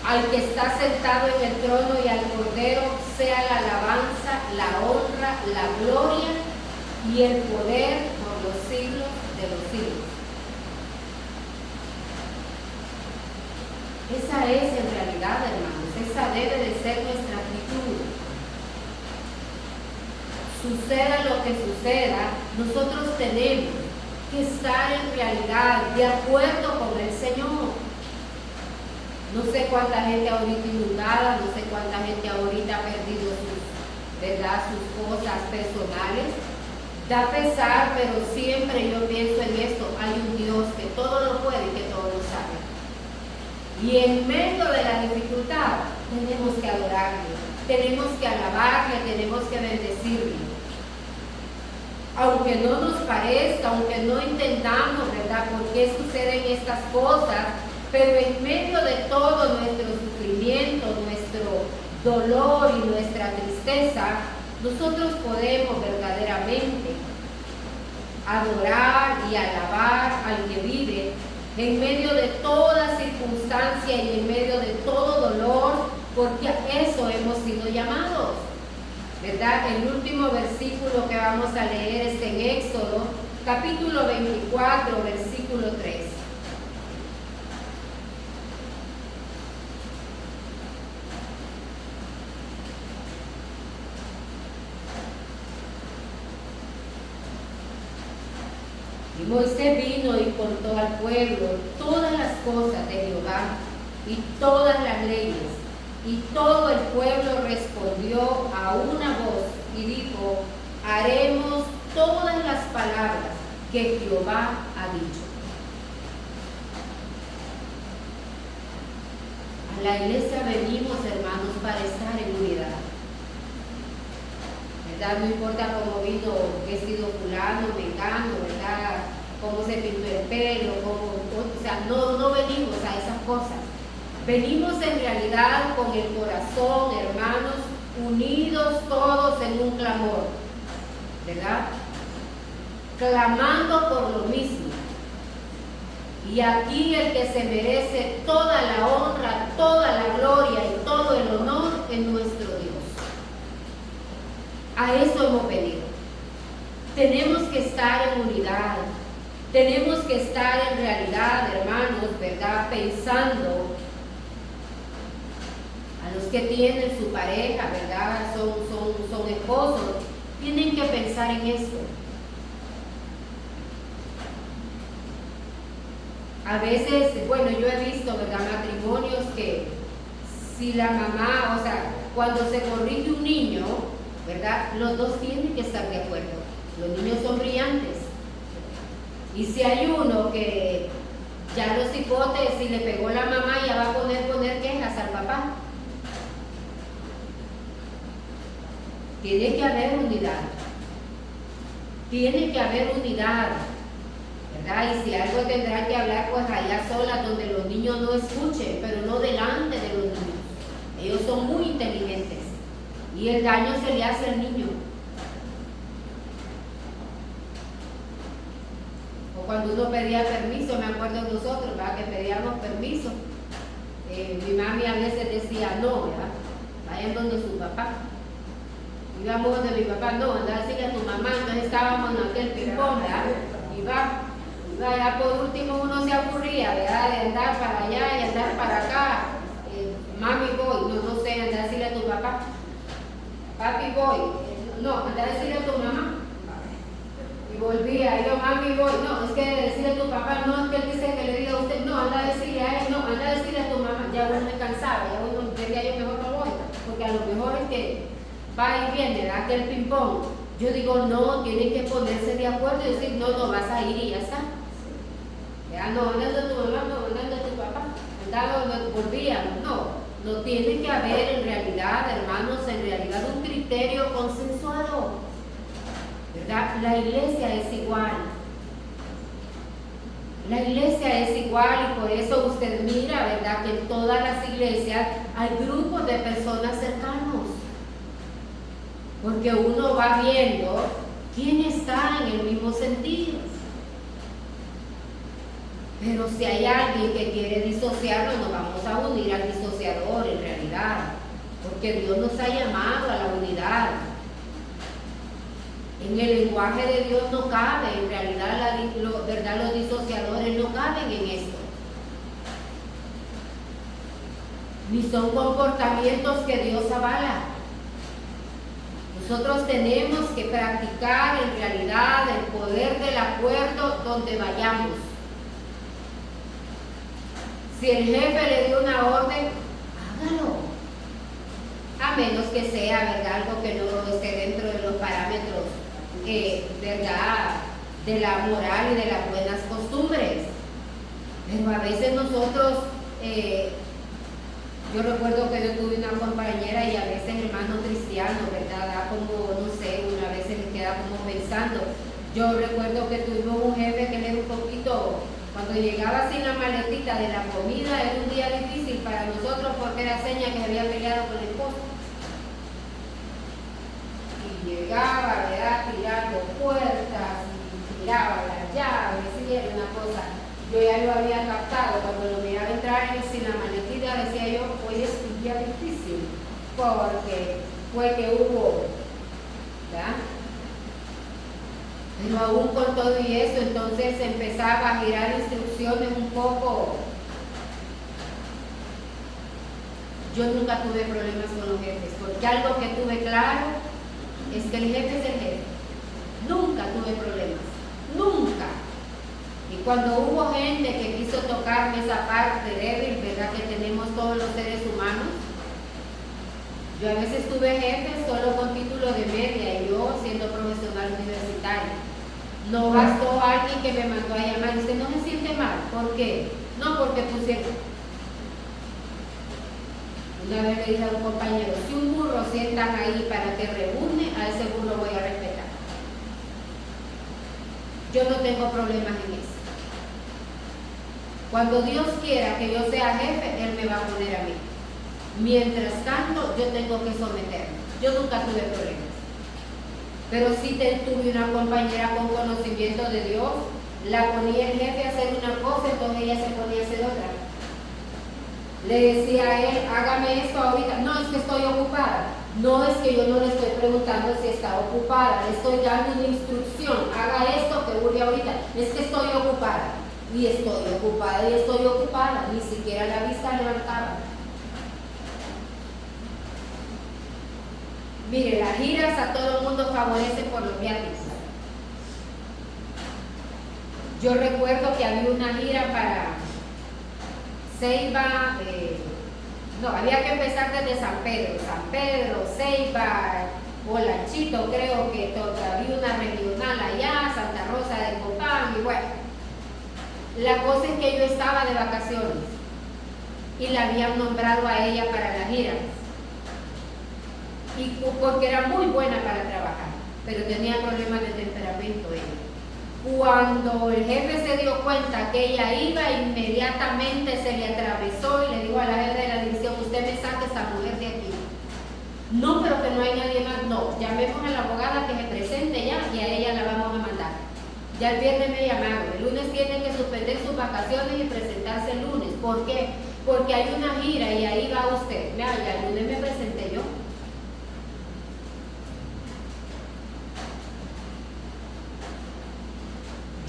al que está sentado en el trono y al Cordero sea la alabanza, la honra, la gloria y el poder por los siglos de los siglos. Esa es en realidad, hermanos, esa debe de ser nuestra actitud. Suceda lo que suceda, nosotros tenemos que estar en realidad de acuerdo con el Señor. No sé cuánta gente ahorita inundada, no sé cuánta gente ahorita ha perdido sus cosas personales. Da pesar, pero siempre yo pienso en esto, hay un Dios que todo lo puede y que todo lo sabe. Y en medio de la dificultad tenemos que adorarle, tenemos que alabarle, tenemos que bendecirle. Aunque no nos parezca, aunque no entendamos, ¿verdad?, por qué suceden estas cosas, pero en medio de todo nuestro sufrimiento, nuestro dolor y nuestra tristeza, nosotros podemos verdaderamente adorar y alabar al que vive en medio de toda circunstancia y en medio de todo dolor, porque a eso hemos sido llamados, ¿verdad? El último versículo que vamos a leer está en Éxodo, capítulo 24, versículo 3. Y Moisés vino y contó al pueblo todas las cosas de Jehová y todas las leyes. Y todo el pueblo respondió a una voz y dijo, haremos todas las palabras que Jehová ha dicho. A la iglesia venimos, hermanos, para estar en unidad. ¿Verdad? No importa cómo vino vestido fulano, mengano, ¿verdad?, cómo se pintó el pelo, o sea, no venimos a esas cosas. Venimos en realidad con el corazón, hermanos, unidos todos en un clamor, ¿verdad? Clamando por lo mismo. Y aquí el que se merece toda la honra, toda la gloria y todo el honor es nuestro Dios. A eso hemos venido. Tenemos que estar en unidad. Tenemos que estar en realidad, hermanos, ¿verdad?, pensando a los que tienen su pareja, ¿verdad?, son esposos, tienen que pensar en esto. A veces, bueno, yo he visto, ¿verdad?, matrimonios que si la mamá, o sea, cuando se corrige un niño, ¿verdad?, los dos tienen que estar de acuerdo. Los niños son brillantes. Y si hay uno que ya los cipotes, si le pegó la mamá, ya va a poner quejas al papá. Tiene que haber unidad. Tiene que haber unidad, ¿verdad? Y si algo tendrá que hablar, pues allá sola, donde los niños no escuchen, pero no delante de los niños. Ellos son muy inteligentes y el daño se le hace al niño. O cuando uno pedía permiso, me acuerdo de nosotros, ¿verdad? Que pedíamos permiso. Mi mami a veces decía no, ¿verdad? Vayan donde su papá. Íbamos donde mi papá, no, anda a decirle a tu mamá. Entonces estábamos en aquel ping-pong, ¿verdad? Iba, ya por último uno se aburría, ¿verdad? De andar para allá y andar para acá. Mami voy, no sé, anda a decirle a tu papá. Papi voy, no, anda a decirle a tu mamá. Y volvía, yo mami voy, no, es que decirle a tu papá, no, es que él dice que le diga a usted, no, anda a decirle a él, no, anda a decirle a tu mamá. Ya uno me cansaba, ya uno decía yo mejor no voy, porque a lo mejor es que va y viene, ¿verdad? Que el ping-pong. Yo digo, no, tienen que ponerse de acuerdo y decir, no vas a ir y ya está. Ya no, andando a tu mamá, no, andando a tu papá. Volvíamos, no tiene que haber en realidad, hermanos, en realidad un criterio consensuado, ¿verdad? La iglesia es igual. La iglesia es igual y por eso usted mira, ¿verdad? Que en todas las iglesias hay grupos de personas cercanos. Porque uno va viendo quién está en el mismo sentido. Pero si hay alguien que quiere disociarnos, nos vamos a unir al disociador en realidad. Porque Dios nos ha llamado a la unidad. En el lenguaje de Dios no cabe, en realidad, ¿verdad? Los disociadores no caben en esto. Ni son comportamientos que Dios avala. Nosotros tenemos que practicar en realidad el poder del acuerdo donde vayamos. Si el jefe le dio una orden, hágalo. A menos que sea, ¿verdad? Algo que no esté dentro de los parámetros, ¿verdad? De la moral y de las buenas costumbres. Pero a veces nosotros, yo recuerdo que yo tuve una compañera y a veces hermano cristiano, ¿verdad? Da como, no sé, una vez se le queda como pensando. Yo recuerdo que tuvimos un jefe que le era un poquito, cuando llegaba sin la maletita de la comida, era un día difícil para nosotros porque era seña que había peleado con el esposo. Y llegaba, ¿verdad? Tirando puertas, y tiraba las llaves, y era una cosa. Yo ya lo había captado, cuando lo miraba entrar sin la maletita decía yo, hoy es un día difícil, porque fue que hubo, ¿verdad? Pero aún con todo y eso, entonces empezaba a girar instrucciones un poco. Yo nunca tuve problemas con los jefes, porque algo que tuve claro es que el jefe es el jefe. Nunca tuve problemas, nunca. Y cuando hubo gente que quiso tocarme esa parte débil, ¿verdad? Que tenemos todos los seres humanos. Yo a veces tuve jefes solo con título de media y yo siendo profesional universitario. No bastó alguien que me mandó a llamar y usted no se siente mal. ¿Por qué? No, porque pusieron. Una vez le dije a un compañero, si un burro sientan ahí para que reúne, a ese burro voy a respetar. Yo no tengo problemas en eso. Cuando Dios quiera que yo sea jefe, Él me va a poner a mí. Mientras tanto, yo tengo que someterme. Yo nunca tuve problemas. Pero sí tuve una compañera con conocimiento de Dios, la ponía el jefe a hacer una cosa, entonces ella se ponía a hacer otra. Le decía a él, hágame esto ahorita. No, es que estoy ocupada. No es que yo no le estoy preguntando si está ocupada, le estoy dando una instrucción, haga esto que urge ahorita. Es que estoy ocupada. Y estoy ocupada, y estoy ocupada. Ni siquiera la vista levantaba. Mire, las giras a todo el mundo favorecen por los viáticos. Yo recuerdo que había una gira para Ceiba, había que empezar desde San Pedro, Ceiba, Olanchito, creo que había una regional allá, Santa Rosa de Copán, y bueno. La cosa es que yo estaba de vacaciones y la habían nombrado a ella para la gira. Y porque era muy buena para trabajar, pero tenía problemas de temperamento ella. Cuando el jefe se dio cuenta que ella iba, inmediatamente se le atravesó y le dijo a la jefe de la división: usted me saque esta mujer de aquí. No, pero que no hay nadie más. No, llamemos a la abogada que se presente ya y a ella la vamos a mandar. Ya el viernes me llamaron, el lunes tienen que suspender sus vacaciones y presentarse el lunes. ¿Por qué? Porque hay una gira y ahí va usted. Mira, ya el lunes me presenté yo.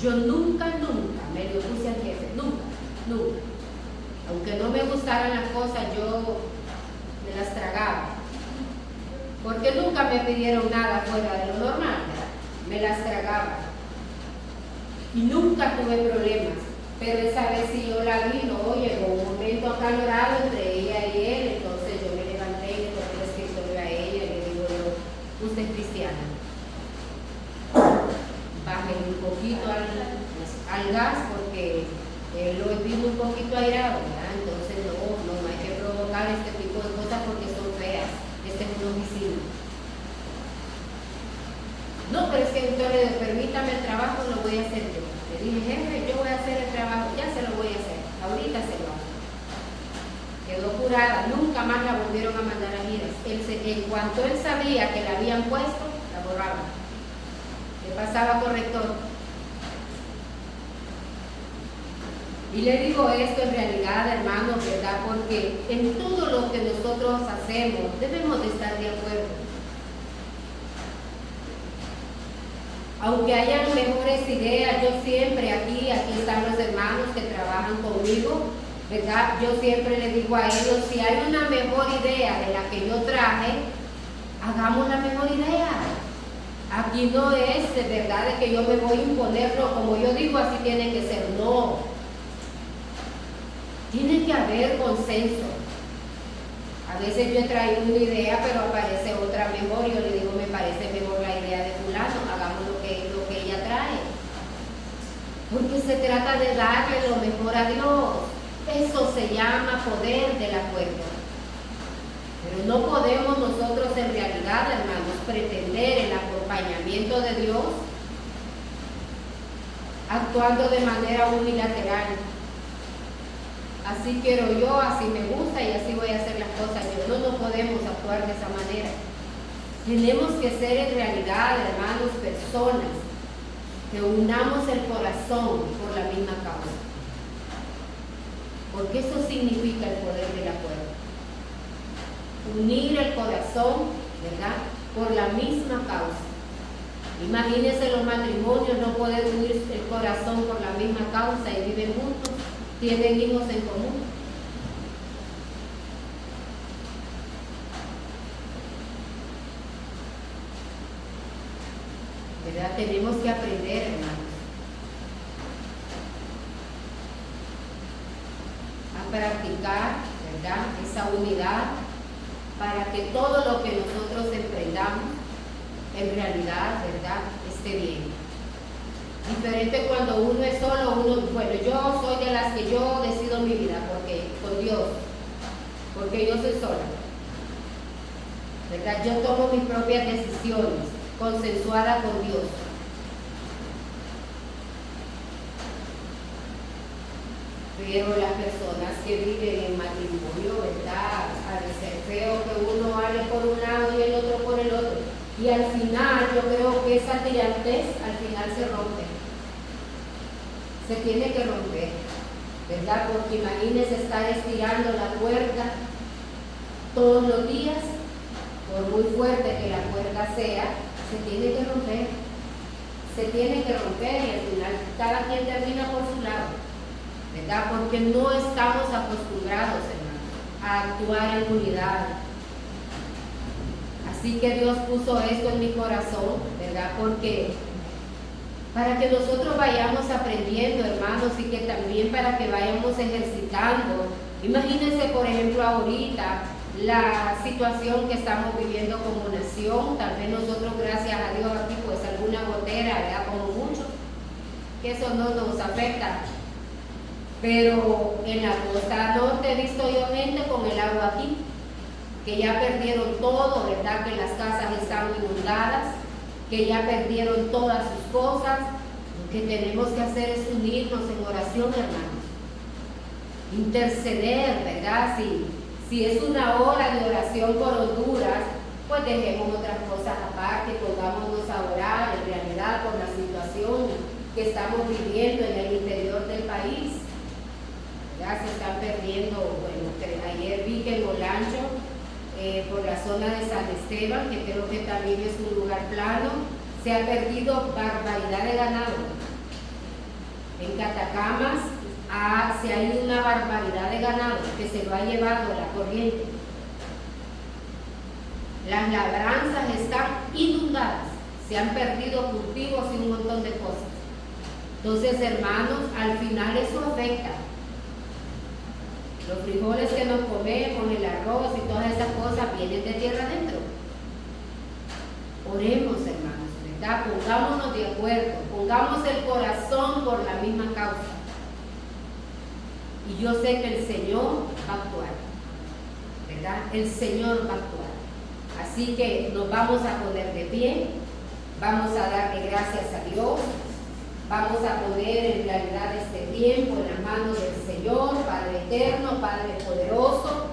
Yo nunca me le opuse al jefe, nunca. Aunque no me gustaran las cosas, yo me las tragaba. Porque nunca me pidieron nada fuera de lo normal, ¿verdad? Me las tragaba. Y nunca tuve problemas. Pero esa vez sí yo la vi, no, llegó un momento acalorado entre ella y él, entonces yo me levanté y le toqué el escritorio a ella y le digo yo: usted es cristiana. Bajen un poquito al gas porque lo he visto un poquito airado, ¿verdad? Entonces no hay que provocar este tipo de cosas porque son feas. Esta es una oficina. No, pero es que entonces permítame el trabajo, lo voy a hacer yo. Le dije: jefe, yo voy a hacer el trabajo, ya se lo voy a hacer, ahorita se lo hago. Quedó curada, nunca más la volvieron a mandar a giras. En cuanto él sabía que la habían puesto, la borraban. Le pasaba corrector. Y le digo esto en realidad, hermanos, ¿verdad? Porque en todo lo que nosotros hacemos debemos de estar de acuerdo. Aunque hayan mejores ideas, yo siempre aquí están los hermanos que trabajan conmigo, ¿verdad? Yo siempre le digo a ellos: si hay una mejor idea de la que yo traje, hagamos la mejor idea. Aquí no es de verdad de que yo me voy a imponerlo, como yo digo, así tiene que ser. No. Tiene que haber consenso. A veces yo he traído una idea, pero aparece otra mejor. Yo le digo: me parece mejor la idea de fulano, hagamos lo que ella trae. Porque se trata de darle lo mejor a Dios. Eso se llama poder del acuerdo. Pero no podemos nosotros en realidad, hermanos, pretender el acompañamiento de Dios actuando de manera unilateral. Así quiero yo, así me gusta y así voy a hacer las cosas yo. No podemos actuar de esa manera. Tenemos que ser en realidad, hermanos, personas que unamos el corazón por la misma causa. Porque eso significa el poder del acuerdo. Unir el corazón, ¿verdad?, por la misma causa. Imagínense los matrimonios no poder unir el corazón por la misma causa y viven juntos, tienen hijos en común. ¿Verdad? Tenemos que aprender, hermanos, a practicar, ¿verdad?, esa unidad para que todo lo que nosotros emprendamos en realidad, ¿verdad?, esté bien. Diferente cuando uno es solo, bueno, yo soy de las que yo decido mi vida con Dios, porque yo soy sola, ¿verdad? Yo tomo mis propias decisiones, consensuada con Dios. Pero las personas que viven en matrimonio, ¿verdad?, ha de ser feo que uno hable por un lado y el otro por el otro. Y al final, yo creo que esa tirantez al final se rompe. Se tiene que romper, ¿verdad? Porque imagínense estar estirando la cuerda todos los días, por muy fuerte que la cuerda sea, se tiene que romper. Se tiene que romper y al final cada quien termina por su lado, ¿verdad? Porque no estamos acostumbrados, hermanos, a actuar en unidad. Así que Dios puso esto en mi corazón, ¿verdad? Porque para que nosotros vayamos aprendiendo, hermanos, y que también para que vayamos ejercitando. Imagínense, por ejemplo, ahorita la situación que estamos viviendo como nación. Tal vez nosotros, gracias a Dios, aquí pues alguna gotera, ¿verdad?, como mucho, que eso no nos afecta. Pero en la costa norte he visto yo gente con el agua aquí, que ya perdieron todo, ¿verdad?, que las casas están inundadas, que ya perdieron todas sus cosas. Lo que tenemos que hacer es unirnos en oración, hermanos. Interceder, ¿verdad? Si es una hora de oración por Honduras, pues dejemos otras cosas aparte, pongámonos a orar en realidad por la situación que estamos viviendo en el interior del país. Ya se están perdiendo, bueno, ayer vi que en Olancho, por la zona de San Esteban, que creo que también es un lugar plano, se ha perdido barbaridad de ganado. En Catacamas se ha ido una barbaridad de ganado que se lo ha llevado la corriente. Las labranzas están inundadas, se han perdido cultivos y un montón de cosas. Entonces, hermanos, al final eso afecta. Los frijoles que nos comemos, el arroz y todas esas cosas vienen de tierra adentro. Oremos, hermanos, ¿verdad? Pongámonos de acuerdo, pongamos el corazón por la misma causa. Y yo sé que el Señor va a actuar, ¿verdad? El Señor va a actuar. Así que nos vamos a poner de pie, vamos a darle gracias a Dios, vamos a poner en realidad este tiempo en las manos del Señor, Padre eterno, Padre poderoso.